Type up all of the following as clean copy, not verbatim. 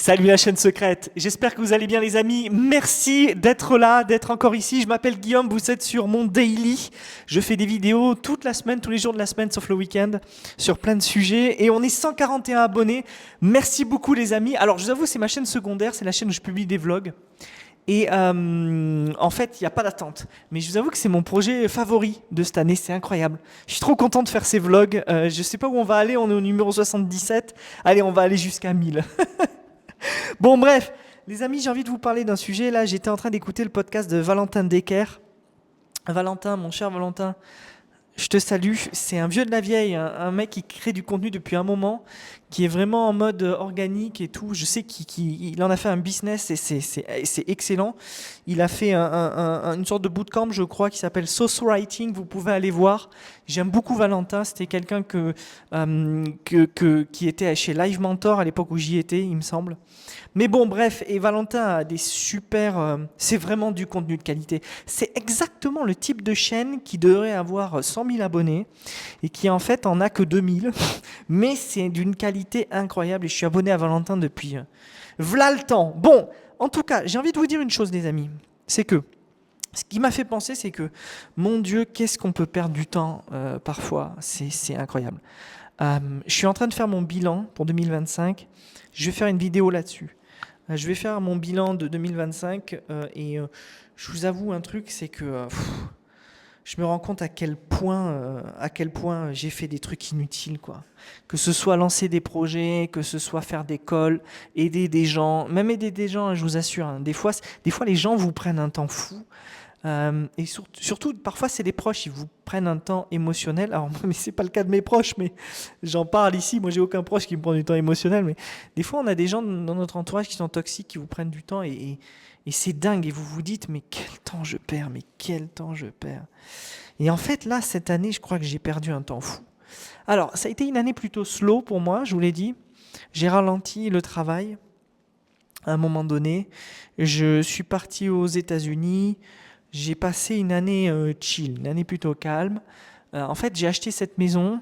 Salut la chaîne secrète, j'espère que vous allez bien les amis, merci d'être là, d'être encore ici, je m'appelle Guillaume, vous êtes sur mon daily, je fais des vidéos toute la semaine, tous les jours de la semaine sauf le week-end, sur plein de sujets et on est 141 abonnés, merci beaucoup les amis. Alors je vous avoue c'est ma chaîne secondaire, c'est la chaîne où je publie des vlogs et en fait il n'y a pas d'attente, mais je vous avoue que c'est mon projet favori de cette année, c'est incroyable, je suis trop content de faire ces vlogs, je sais pas où on va aller, on est au numéro 77, allez on va aller jusqu'à 1000. Bon, bref, les amis, j'ai envie de vous parler d'un sujet. Là, j'étais en train d'écouter le podcast de Valentin Decker. Valentin, mon cher Valentin, je te salue. C'est un vieux de la vieille, un mec qui crée du contenu depuis un moment, qui est vraiment en mode organique et tout. Je sais qu'il en a fait un business et c'est excellent. Il a fait une sorte de bootcamp, je crois, qui s'appelle Sauce Writing. Vous pouvez aller voir. J'aime beaucoup Valentin. C'était quelqu'un qui était chez Live Mentor à l'époque où j'y étais, il me semble. Mais bon, bref, et Valentin a des super... c'est vraiment du contenu de qualité. C'est exactement le type de chaîne qui devrait avoir 100 000 abonnés et qui en fait en a que 2000. Mais c'est d'une qualité incroyable et je suis abonné à Valentin depuis... v'là le temps. Bon, en tout cas, j'ai envie de vous dire une chose les amis. C'est que ce qui m'a fait penser, c'est que, mon Dieu, qu'est-ce qu'on peut perdre du temps parfois. C'est incroyable. Je suis en train de faire mon bilan pour 2025. Je vais faire une vidéo là-dessus. Je vais faire mon bilan de 2025 et je vous avoue un truc, c'est que je me rends compte à quel point j'ai fait des trucs inutiles, quoi. Que ce soit lancer des projets, que ce soit faire des calls, aider des gens, même aider des gens, hein, je vous assure. Hein, des fois, les gens vous prennent un temps fou. Et surtout, parfois, c'est des proches, ils vous prennent un temps émotionnel. Alors, mais c'est pas le cas de mes proches, mais j'en parle ici. Moi, j'ai aucun proche qui me prend du temps émotionnel. Mais des fois, on a des gens dans notre entourage qui sont toxiques, qui vous prennent du temps et c'est dingue. Et vous vous dites, mais quel temps je perds, mais quel temps je perds. Et en fait, là, cette année, je crois que j'ai perdu un temps fou. Alors, ça a été une année plutôt slow pour moi, je vous l'ai dit. J'ai ralenti le travail à un moment donné. Je suis parti aux États-Unis. J'ai passé une année chill, une année plutôt calme. En fait, j'ai acheté cette maison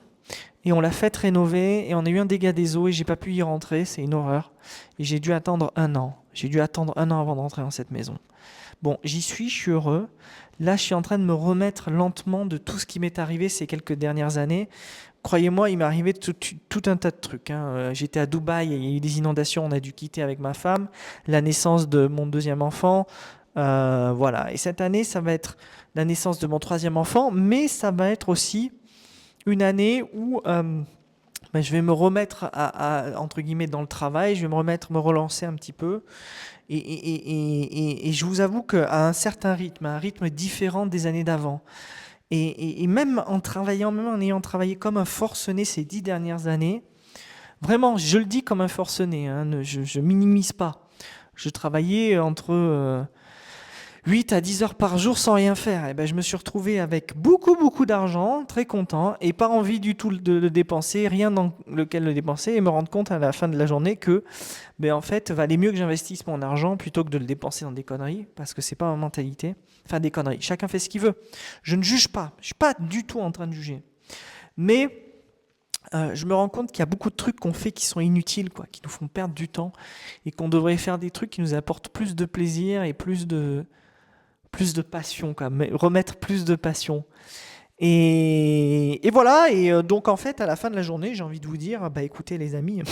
et on l'a faite rénover et on a eu un dégât des eaux et j'ai pas pu y rentrer, c'est une horreur. Et j'ai dû attendre un an. J'ai dû attendre un an avant d'entrer dans cette maison. Bon, j'y suis, je suis heureux. Là, je suis en train de me remettre lentement de tout ce qui m'est arrivé ces quelques dernières années. Croyez-moi, il m'est arrivé tout un tas de trucs. Hein. J'étais à Dubaï, il y a eu des inondations, on a dû quitter avec ma femme. La naissance de mon deuxième enfant. Voilà. Et cette année, ça va être la naissance de mon troisième enfant, mais ça va être aussi une année où je vais me remettre entre guillemets dans le travail, je vais me relancer un petit peu. Et je vous avoue qu'à un certain rythme, un rythme différent des années d'avant, et même en travaillant, même en ayant travaillé comme un forcené ces 10 dernières années, vraiment, je le dis comme un forcené, hein, je minimise pas. Je travaillais entre 8 à 10 heures par jour sans rien faire. Et ben, je me suis retrouvé avec beaucoup d'argent, très content, et pas envie du tout de le dépenser, rien dans lequel le dépenser, et me rendre compte à la fin de la journée que, en fait, valait mieux que j'investisse mon argent plutôt que de le dépenser dans des conneries, parce que c'est pas ma mentalité. Enfin, des conneries. Chacun fait ce qu'il veut. Je ne juge pas. Je suis pas du tout en train de juger. Mais je me rends compte qu'il y a beaucoup de trucs qu'on fait qui sont inutiles, quoi, qui nous font perdre du temps, et qu'on devrait faire des trucs qui nous apportent plus de plaisir et plus de passion, quoi, mais remettre plus de passion. Et voilà, et donc en fait, à la fin de la journée, j'ai envie de vous dire, bah écoutez les amis,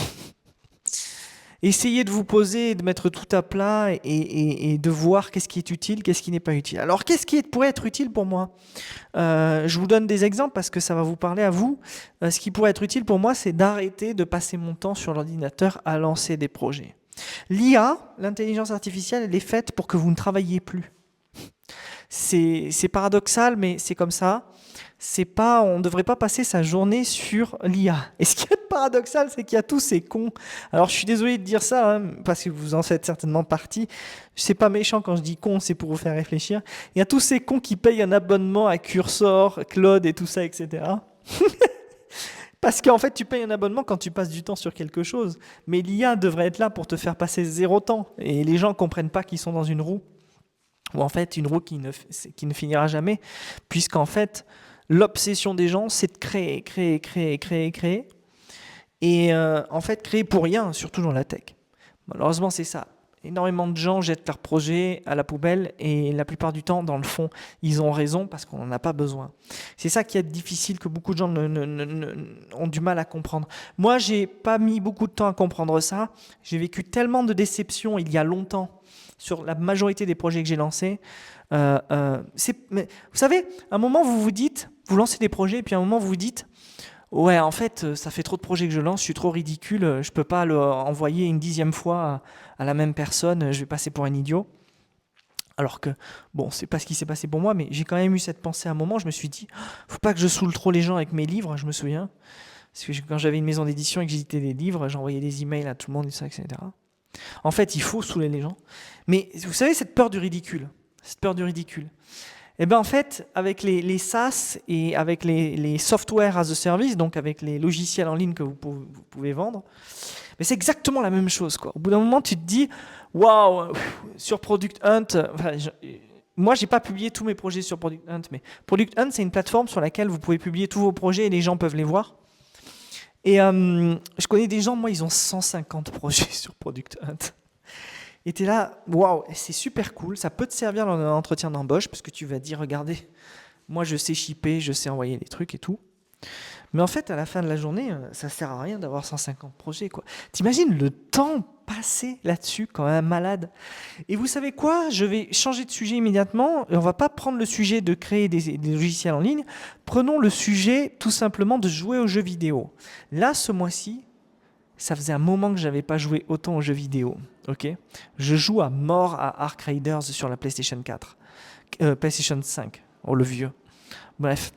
essayez de vous poser, de mettre tout à plat et de voir qu'est-ce qui est utile, qu'est-ce qui n'est pas utile. Alors qu'est-ce qui pourrait être utile pour moi? Je vous donne des exemples parce que ça va vous parler à vous. Ce qui pourrait être utile pour moi, c'est d'arrêter de passer mon temps sur l'ordinateur à lancer des projets. L'IA, l'intelligence artificielle, elle est faite pour que vous ne travailliez plus. C'est paradoxal, mais c'est comme ça. On ne devrait pas passer sa journée sur l'IA. Et ce qui est paradoxal, c'est qu'il y a tous ces cons. Alors, je suis désolé de dire ça, hein, parce que vous en faites certainement partie. C'est pas méchant quand je dis con, c'est pour vous faire réfléchir. Il y a tous ces cons qui payent un abonnement à Cursor, Claude et tout ça, etc. Parce qu'en fait, tu payes un abonnement quand tu passes du temps sur quelque chose. Mais l'IA devrait être là pour te faire passer zéro temps. Et les gens ne comprennent pas qu'ils sont dans une roue. Ou en fait, une roue qui ne finira jamais. Puisqu'en fait, l'obsession des gens, c'est de créer. Et en fait, créer pour rien, surtout dans la tech. Malheureusement, c'est ça. Énormément de gens jettent leurs projets à la poubelle et la plupart du temps, dans le fond, ils ont raison parce qu'on n'en a pas besoin. C'est ça qui est difficile, que beaucoup de gens ont du mal à comprendre. Moi, j'ai pas mis beaucoup de temps à comprendre ça. J'ai vécu tellement de déceptions il y a longtemps sur la majorité des projets que j'ai lancés. Mais, vous savez, à un moment, vous vous dites, vous lancez des projets et puis à un moment, vous vous dites, ouais, en fait, ça fait trop de projets que je lance, je suis trop ridicule, je peux pas le envoyer une 10e fois à la même personne, je vais passer pour un idiot. Alors que, bon, c'est pas ce qui s'est passé pour moi, mais j'ai quand même eu cette pensée à un moment, je me suis dit, faut pas que je saoule trop les gens avec mes livres, je me souviens. Parce que quand j'avais une maison d'édition et que j'éditais des livres, j'envoyais des emails à tout le monde, etc. En fait, il faut saouler les gens. Mais vous savez, cette peur du ridicule, eh bien, en fait, avec les SaaS et avec les software as a service, donc avec les logiciels en ligne que vous pouvez vendre, mais c'est exactement la même chose, quoi. Au bout d'un moment, tu te dis, waouh, sur Product Hunt, moi, j'ai pas publié tous mes projets sur Product Hunt, mais Product Hunt, c'est une plateforme sur laquelle vous pouvez publier tous vos projets et les gens peuvent les voir. Et je connais des gens, moi, ils ont 150 projets sur Product Hunt. Et tu es là, waouh, c'est super cool, ça peut te servir dans un entretien d'embauche parce que tu vas dire, regardez, moi je sais shipper, je sais envoyer des trucs et tout. Mais en fait, à la fin de la journée, ça sert à rien d'avoir 150 projets, quoi. T'imagines le temps passé là-dessus quand même malade. Et vous savez quoi? Je vais changer de sujet immédiatement. Et on va pas prendre le sujet de créer des logiciels en ligne. Prenons le sujet tout simplement de jouer aux jeux vidéo. Là, ce mois-ci, ça faisait un moment que j'avais pas joué autant aux jeux vidéo. Ok, je joue à mort à Ark Raiders sur la PlayStation 4, PlayStation 5, oh le vieux. Bref,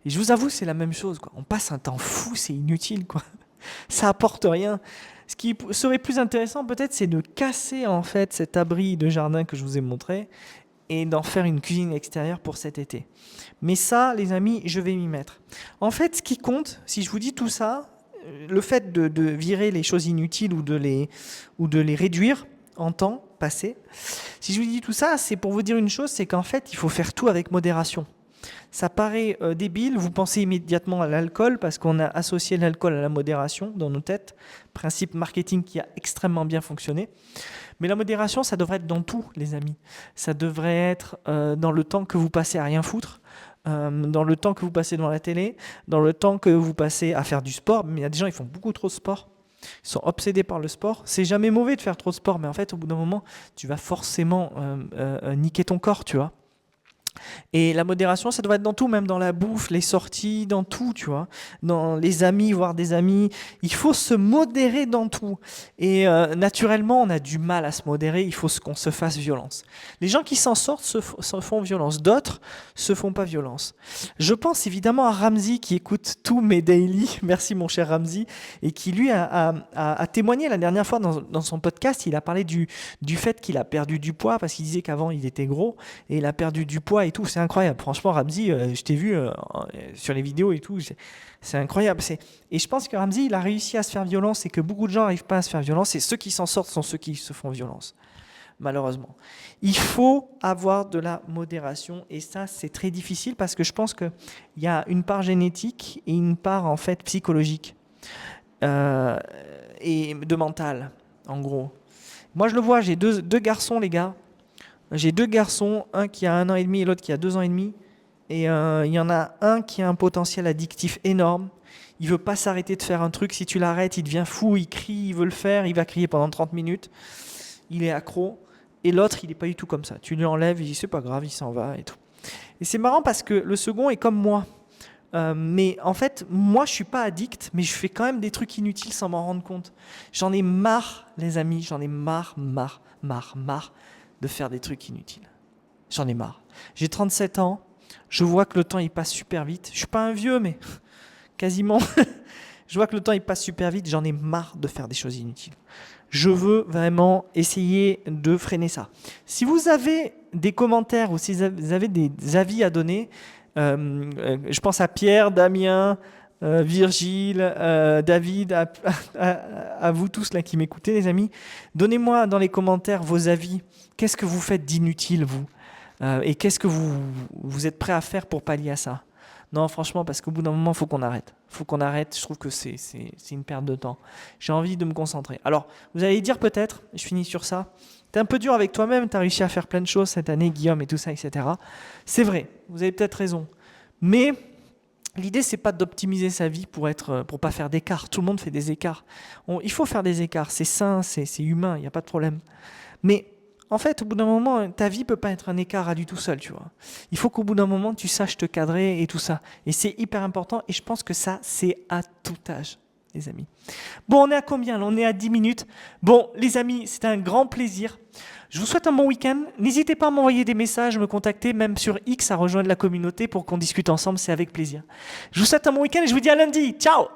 et je vous avoue, c'est la même chose, quoi. On passe un temps fou, c'est inutile, quoi. Ça apporte rien. Ce qui serait plus intéressant, peut-être, c'est de casser en fait cet abri de jardin que je vous ai montré et d'en faire une cuisine extérieure pour cet été. Mais ça, les amis, je vais m'y mettre. En fait, ce qui compte, si je vous dis tout ça, le fait de virer les choses inutiles ou de les réduire en temps passé, si je vous dis tout ça, c'est pour vous dire une chose, c'est qu'en fait, il faut faire tout avec modération. Ça paraît débile, vous pensez immédiatement à l'alcool parce qu'on a associé l'alcool à la modération dans nos têtes, principe marketing qui a extrêmement bien fonctionné. Mais la modération, ça devrait être dans tout, les amis. Ça devrait être dans le temps que vous passez à rien foutre, dans le temps que vous passez devant la télé, dans le temps que vous passez à faire du sport. Mais il y a des gens, ils font beaucoup trop de sport. Ils sont obsédés par le sport. C'est jamais mauvais de faire trop de sport, mais en fait, au bout d'un moment, tu vas forcément niquer ton corps, tu vois. Et la modération, ça doit être dans tout, même dans la bouffe, les sorties, dans tout, tu vois. Dans les amis, voir des amis. Il faut se modérer dans tout. Et naturellement, on a du mal à se modérer. Il faut qu'on se fasse violence. Les gens qui s'en sortent se font violence. D'autres se font pas violence. Je pense évidemment à Ramzi qui écoute tous mes daily. Merci mon cher Ramzi. Et qui lui a témoigné la dernière fois dans son podcast. Il a parlé du fait qu'il a perdu du poids parce qu'il disait qu'avant il était gros. Et il a perdu du poids et tout, c'est incroyable. Franchement, Ramzi, je t'ai vu sur les vidéos et tout, c'est incroyable. Et je pense que Ramzi, il a réussi à se faire violence et que beaucoup de gens n'arrivent pas à se faire violence et ceux qui s'en sortent sont ceux qui se font violence, malheureusement. Il faut avoir de la modération et ça, c'est très difficile parce que je pense qu'il y a une part génétique et une part en fait psychologique et de mental, en gros. Moi, je le vois, j'ai deux garçons, les gars. J'ai deux garçons, un qui a 1 an et demi et l'autre qui a 2 ans et demi. Et il y en a un qui a un potentiel addictif énorme. Il veut pas s'arrêter de faire un truc. Si tu l'arrêtes, il devient fou, il crie, il veut le faire, il va crier pendant 30 minutes. Il est accro. Et l'autre, il n'est pas du tout comme ça. Tu lui enlèves, il dit c'est pas grave, il s'en va et tout. Et c'est marrant parce que le second est comme moi. Mais en fait, moi, je suis pas addict, mais je fais quand même des trucs inutiles sans m'en rendre compte. J'en ai marre, les amis, j'en ai marre de faire des trucs inutiles. J'en ai marre. J'ai 37 ans, je vois que le temps il passe super vite. Je suis pas un vieux, mais quasiment. Je vois que le temps il passe super vite, j'en ai marre de faire des choses inutiles. Je veux vraiment essayer de freiner ça. Si vous avez des commentaires ou si vous avez des avis à donner, je pense à Pierre, Damien, Virgile, David, à vous tous là qui m'écoutez, les amis. Donnez-moi dans les commentaires vos avis. Qu'est-ce que vous faites d'inutile, vous et qu'est-ce que vous êtes prêt à faire pour pallier à ça? Non, franchement, parce qu'au bout d'un moment, il faut qu'on arrête. Faut qu'on arrête. Je trouve que c'est une perte de temps. J'ai envie de me concentrer. Alors, vous allez dire peut-être, je finis sur ça, t'es un peu dur avec toi-même, t'as réussi à faire plein de choses cette année, Guillaume, et tout ça, etc. C'est vrai, vous avez peut-être raison. Mais l'idée, c'est pas d'optimiser sa vie pour pas faire d'écart. Tout le monde fait des écarts. Il faut faire des écarts. C'est sain, c'est humain, il n'y a pas de problème. Mais en fait, au bout d'un moment, ta vie peut pas être un écart à lui tout seul, tu vois. Il faut qu'au bout d'un moment, tu saches te cadrer et tout ça. Et c'est hyper important. Et je pense que ça, c'est à tout âge, les amis. Bon, on est à combien là? On est à 10 minutes. Bon, les amis, c'était un grand plaisir. Je vous souhaite un bon week-end. N'hésitez pas à m'envoyer des messages, me contacter, même sur X, à rejoindre la communauté pour qu'on discute ensemble. C'est avec plaisir. Je vous souhaite un bon week-end et je vous dis à lundi. Ciao!